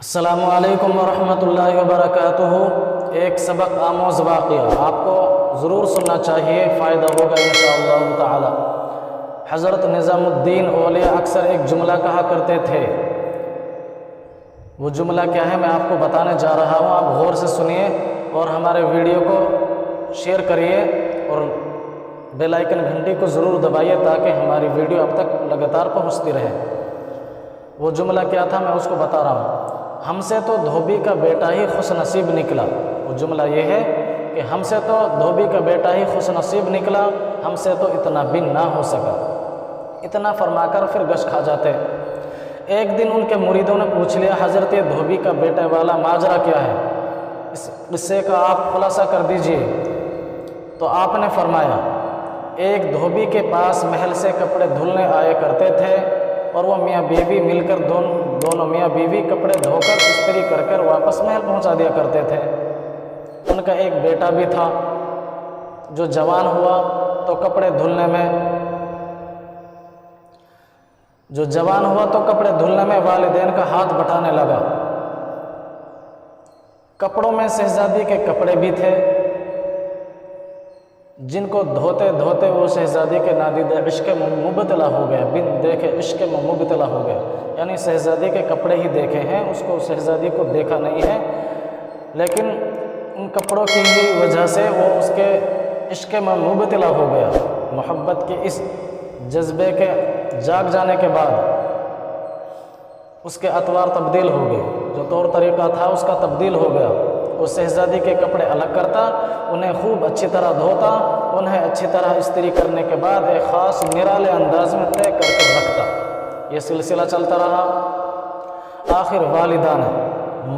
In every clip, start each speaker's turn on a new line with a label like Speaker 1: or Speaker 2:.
Speaker 1: السلام علیکم ورحمۃ اللہ وبرکاتہ۔ ایک سبق آموز واقعہ آپ کو ضرور سننا چاہیے، فائدہ ہوگا انشاءاللہ تعالی۔ حضرت نظام الدین اولیاء اکثر ایک جملہ کہا کرتے تھے۔ وہ جملہ کیا ہے میں آپ کو بتانے جا رہا ہوں، آپ غور سے سنیے اور ہمارے ویڈیو کو شیئر کریے اور بیل آئیکن گھنٹی کو ضرور دبائیے تاکہ ہماری ویڈیو اب تک لگاتار پہنچتی رہے۔ وہ جملہ کیا تھا میں اس کو بتا رہا ہوں۔ ہم سے تو دھوبی کا بیٹا ہی خوش نصیب نکلا۔ وہ جملہ یہ ہے کہ ہم سے تو دھوبی کا بیٹا ہی خوش نصیب نکلا، ہم سے تو اتنا بھی نہ ہو سکا۔ اتنا فرما کر پھر گش کھا جاتے۔ ایک دن ان کے مریدوں نے پوچھ لیا، حضرت دھوبی کا بیٹے والا ماجرا کیا ہے، اس قصے کا آپ خلاصہ کر دیجئے۔ تو آپ نے فرمایا، ایک دھوبی کے پاس محل سے کپڑے دھلنے آئے کرتے تھے اور وہ میاں بیوی مل کر دونوں میاں بیوی کپڑے دھو کر استری کر کر واپس محل پہنچا دیا کرتے تھے۔ ان کا ایک بیٹا بھی تھا جو جوان ہوا تو کپڑے دھلنے میں والدین کا ہاتھ بٹانے لگا۔ کپڑوں میں شہزادی کے کپڑے بھی تھے جن کو دھوتے دھوتے وہ شہزادی کے نادیدہ عشق میں مبتلا ہو گیا، بن دیکھے عشق میں مبتلا ہو گیا، یعنی شہزادی کے کپڑے ہی دیکھے ہیں، اس کو شہزادی کو دیکھا نہیں ہے، لیکن ان کپڑوں کی ہی وجہ سے وہ اس کے عشق میں مبتلا ہو گیا۔ محبت کے اس جذبے کے جاگ جانے کے بعد اس کے اطوار تبدیل ہو گئے، جو طور طریقہ تھا اس کا تبدیل ہو گیا۔ وہ شہزادی کے کپڑے الگ کرتا، انہیں خوب اچھی طرح دھوتا، انہیں اچھی طرح استری کرنے کے بعد ایک خاص نرالے انداز میں طے کر کے رکھتا۔ یہ سلسلہ چلتا رہا۔ آخر والدہ نے،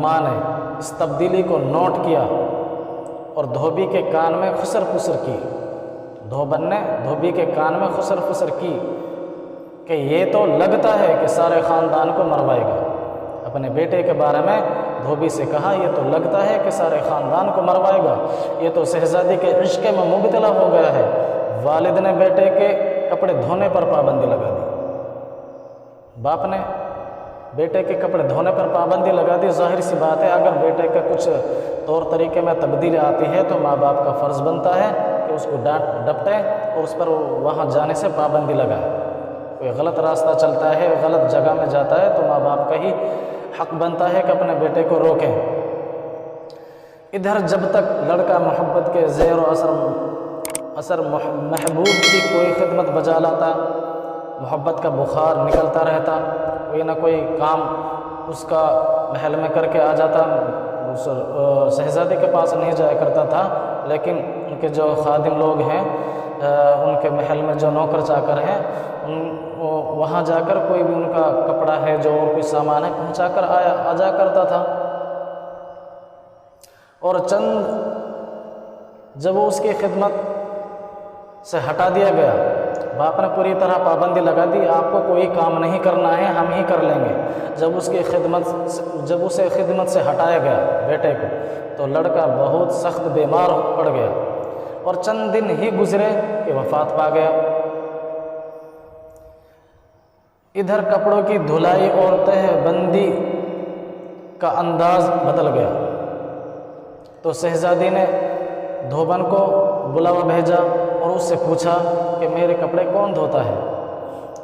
Speaker 1: ماں نے اس تبدیلی کو نوٹ کیا اور دھوبی کے کان میں خسر پسر کی۔ دھوبن نے دھوبی کے کان میں خسر پسر کی کہ یہ تو لگتا ہے کہ سارے خاندان کو مروائے گا۔ اپنے بیٹے کے بارے میں دھوبی سے کہا، یہ تو لگتا ہے کہ سارے خاندان کو مروائے گا، یہ تو شہزادی کے عشق میں مبتلا ہو گیا ہے۔ والد نے بیٹے کے کپڑے دھونے پر پابندی لگا دی۔ باپ نے بیٹے کے کپڑے دھونے پر پابندی لگا دی۔ ظاہر سی بات ہے، اگر بیٹے کا کچھ طور طریقے میں تبدیلی آتی ہے تو ماں باپ کا فرض بنتا ہے کہ اس کو ڈپٹے اور اس پر وہاں جانے سے پابندی لگائے۔ کوئی غلط راستہ چلتا ہے، غلط جگہ میں جاتا ہے تو ماں باپ کا ہی حق بنتا ہے کہ اپنے بیٹے کو روکیں۔ ادھر جب تک لڑکا محبت کے زیر و اثر محبوب کی کوئی خدمت بجا لاتا، محبت کا بخار نکلتا رہتا، کوئی نہ کوئی کام اس کا محل میں کر کے آ جاتا۔ شہزادی کے پاس نہیں جایا کرتا تھا، لیکن ان کے جو خادم لوگ ہیں، ان کے محل میں جو نوکر چاکر ہیں، وہاں جا کر کوئی بھی ان کا کپڑا ہے جو اور کوئی سامان ہے پہنچا کر آ جا کرتا تھا۔ اور جب وہ اس کی خدمت سے ہٹا دیا گیا، باپ نے پوری طرح پابندی لگا دی، آپ کو کوئی کام نہیں کرنا ہے، ہم ہی کر لیں گے۔ جب اسے خدمت سے ہٹایا گیا بیٹے کو، تو لڑکا بہت سخت بیمار پڑ گیا اور چند دن ہی گزرے کہ وفات پا گیا۔ ادھر کپڑوں کی دھلائی اور تہ بندی کا انداز بدل گیا، تو شہزادی نے دھوبن کو بلاوا بھیجا اور اس سے پوچھا کہ میرے کپڑے کون دھوتا ہے؟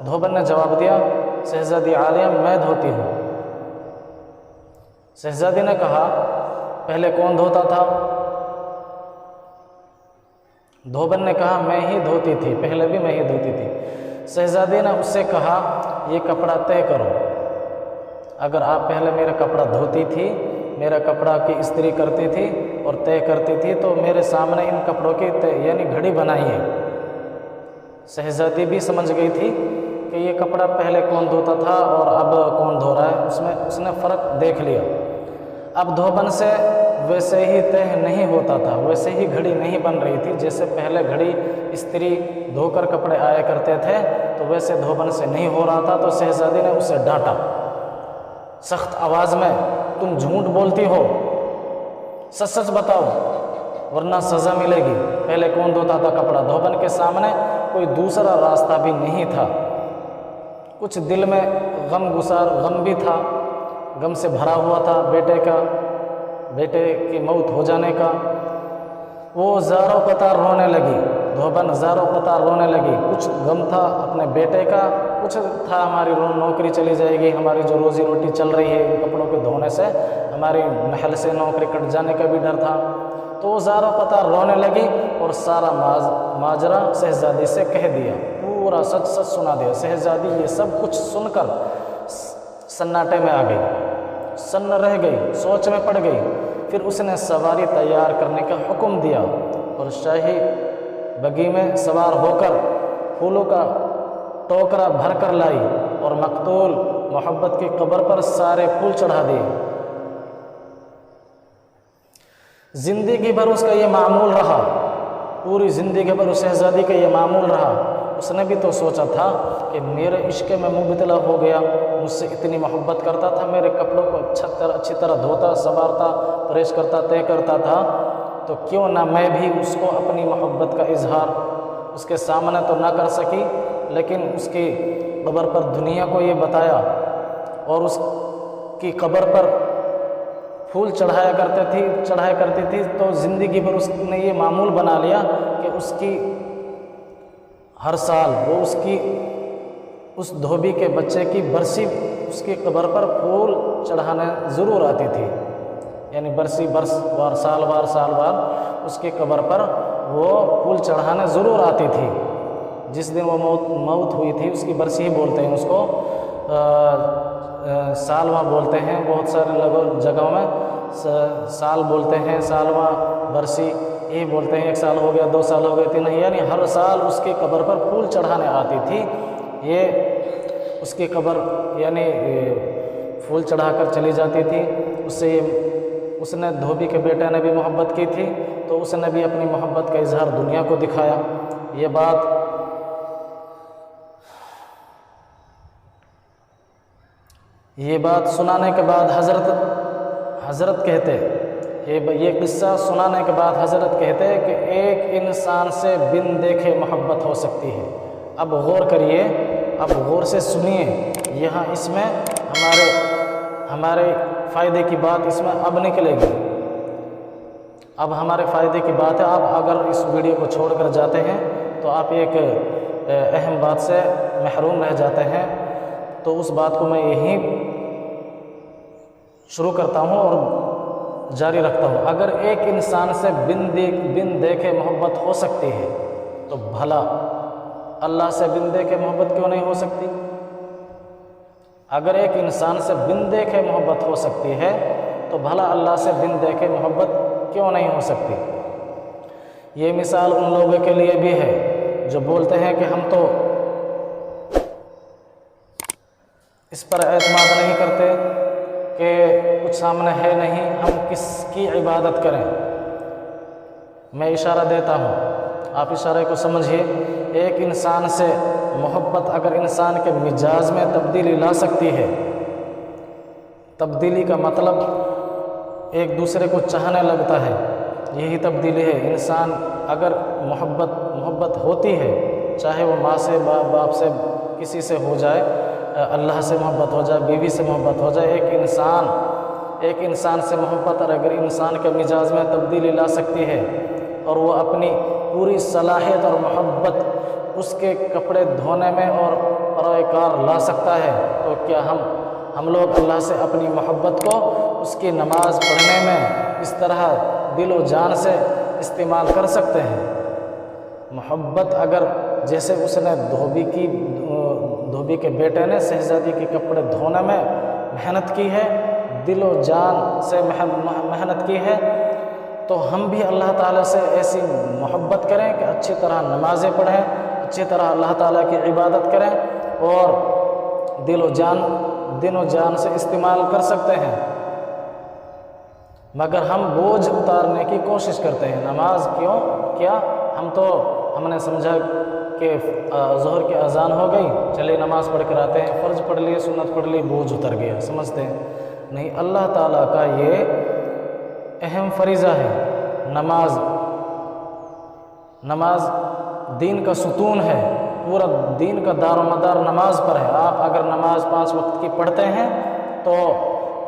Speaker 1: دھوبن نے جواب دیا، شہزادی عالیہ میں دھوتی ہوں۔ شہزادی نے کہا، پہلے کون دھوتا تھا؟ دھوبن نے کہا، میں ہی دھوتی تھی، پہلے بھی میں ہی دھوتی تھی۔ شہزادی نے اس سے کہا، یہ کپڑا طے کرو، اگر آپ پہلے میرا کپڑا دھوتی تھی، میرا کپڑا کی استری کرتی تھی اور طے کرتی تھی، تو میرے سامنے ان کپڑوں کی یعنی گھڑی بنائی ہے۔ شہزادی بھی سمجھ گئی تھی کہ یہ کپڑا پہلے کون دھوتا تھا اور اب کون دھو رہا ہے، اس نے فرق دیکھ لیا۔ اب دھوبن سے ویسے ہی طے نہیں ہوتا تھا، ویسے ہی گھڑی نہیں بن رہی تھی، جیسے پہلے گھڑی استری دھو کر کپڑے آیا کرتے تھے تو ویسے دھوبن سے نہیں ہو رہا تھا۔ تو شہزادی نے اسے ڈانٹا سخت آواز میں، تم جھوٹ بولتی ہو، سچ سچ بتاؤ ورنہ سزا ملے گی۔ پہلے کون دھوتا تھا کپڑا؟ دھوبن کے سامنے کوئی دوسرا راستہ بھی نہیں تھا، کچھ دل میں غم بھی تھا غم سے بھرا ہوا تھا بیٹے کی موت ہو جانے کا۔ وہ زاروں قطار رونے لگی، دھوبن زاروں قطار رونے لگی۔ کچھ غم تھا اپنے بیٹے کا، کچھ تھا ہماری نوکری چلی جائے گی، ہماری جو روزی روٹی چل رہی ہے ان کپڑوں کے دھونے سے ہماری محل سے نوکری کٹ جانے کا بھی ڈر تھا۔ تو وہ زاروں قطار رونے لگی اور سارا ماجرا شہزادی سے کہہ دیا، پورا سچ سنا دیا۔ شہزادی یہ سب کچھ سن کر سناٹے میں آ گئی، سن رہ گئی، سوچ میں پڑ گئی۔ پھر اس نے سواری تیار کرنے کا حکم دیا اور شاہی بگی میں سوار ہو کر پھولوں کا ٹوکرا بھر کر لائی اور مقتول محبت کی قبر پر سارے پھول چڑھا دیے۔ زندگی بھر اس کا یہ معمول رہا، پوری زندگی بھر اس شہزادی کا یہ معمول رہا۔ اس نے بھی تو سوچا تھا کہ میرے عشق میں مبتلا ہو گیا، مجھ سے اتنی محبت کرتا تھا، میرے کپڑوں کو اچھی طرح دھوتا، سنوارتا، پریش کرتا، طے کرتا تھا، تو کیوں نہ میں بھی اس کو اپنی محبت کا اظہار اس کے سامنے تو نہ کر سکی، لیکن اس کی قبر پر دنیا کو یہ بتایا اور اس کی قبر پر پھول چڑھایا کرتی تھی۔ تو زندگی بھر اس نے یہ معمول بنا لیا کہ اس کی ہر سال وہ اس دھوبی کے بچے کی برسی اس کی قبر پر پھول چڑھانے ضرور آتی تھی، یعنی برس وار سال وار اس کی قبر پر وہ پھول چڑھانے ضرور آتی تھی۔ جس دن وہ موت ہوئی تھی اس کی برسی ہی بولتے ہیں اس کو، سالواں بولتے ہیں، بہت سارے جگہوں میں سال بولتے ہیں، سالواں برسی یہی بولتے ہیں، 1 سال ہو گیا، 2 سال ہو گئے، 3، یعنی ہر سال اس کی قبر پر پھول چڑھانے آتی تھی۔ یہ اس کی قبر یعنی پھول چڑھا کر چلی جاتی تھی۔ اس نے دھوبی کے بیٹے نے بھی محبت کی تھی، تو اس نے بھی اپنی محبت کا اظہار دنیا کو دکھایا۔ یہ بات سنانے کے بعد حضرت کہتے، یہ قصہ سنانے کے بعد حضرت کہتے کہ ایک انسان سے بن دیکھے محبت ہو سکتی ہے۔ اب غور کریے، اب غور سے سنیے، یہاں اس میں ہمارے فائدے کی بات اس میں اب نکلے گی۔ اب ہمارے فائدے کی بات ہے، آپ اگر اس ویڈیو کو چھوڑ کر جاتے ہیں تو آپ ایک اہم بات سے محروم رہ جاتے ہیں۔ تو اس بات کو میں یہیں شروع کرتا ہوں اور جاری رکھتا ہوں۔ اگر ایک انسان سے بن دیکھے محبت ہو سکتی ہے تو بھلا اللہ سے بن دیکھے محبت کیوں نہیں ہو سکتی؟ اگر ایک انسان سے بن دیکھے محبت ہو سکتی ہے تو بھلا اللہ سے بن دیکھے محبت کیوں نہیں ہو سکتی؟ یہ مثال ان لوگوں کے لیے بھی ہے جو بولتے ہیں کہ ہم تو اس پر اعتماد نہیں کرتے کہ کچھ سامنے ہے نہیں، ہم کس کی عبادت کریں۔ میں اشارہ دیتا ہوں، آپ اشارے کو سمجھیے۔ ایک انسان سے محبت اگر انسان کے مزاج میں تبدیلی لا سکتی ہے، تبدیلی کا مطلب ایک دوسرے کو چاہنے لگتا ہے، یہی تبدیلی ہے۔ انسان اگر محبت ہوتی ہے، چاہے وہ ماں سے، باپ سے، کسی سے ہو جائے، اللہ سے محبت ہو جائے، بیوی سے محبت ہو جائے، ایک انسان سے محبت اگر انسان کے مزاج میں تبدیلی لا سکتی ہے اور وہ اپنی پوری صلاحیت اور محبت اس کے کپڑے دھونے میں اور پروکار لا سکتا ہے، تو کیا ہم لوگ اللہ سے اپنی محبت کو اس کی نماز پڑھنے میں اس طرح دل و جان سے استعمال کر سکتے ہیں؟ محبت اگر جیسے اس نے دھوبی کے بیٹے نے شہزادی کے کپڑے دھونے میں محنت کی ہے، دل و جان سے محنت کی ہے، تو ہم بھی اللہ تعالیٰ سے ایسی محبت کریں کہ اچھی طرح نمازیں پڑھیں، اچھی طرح اللہ تعالیٰ کی عبادت کریں اور دل و جان سے استعمال کر سکتے ہیں۔ مگر ہم بوجھ اتارنے کی کوشش کرتے ہیں۔ نماز کیا ہم نے سمجھا کہ ظہر کی اذان ہو گئی، چلیے نماز پڑھ کر آتے ہیں، فرض پڑھ لیے، سنت پڑھ لی، بوجھ اتر گیا، سمجھتے ہیں نہیں۔ اللہ تعالیٰ کا یہ اہم فریضہ ہے۔ نماز دین کا ستون ہے، پورا دین کا دار و مدار نماز پر ہے۔ آپ اگر نماز 5 وقت کی پڑھتے ہیں تو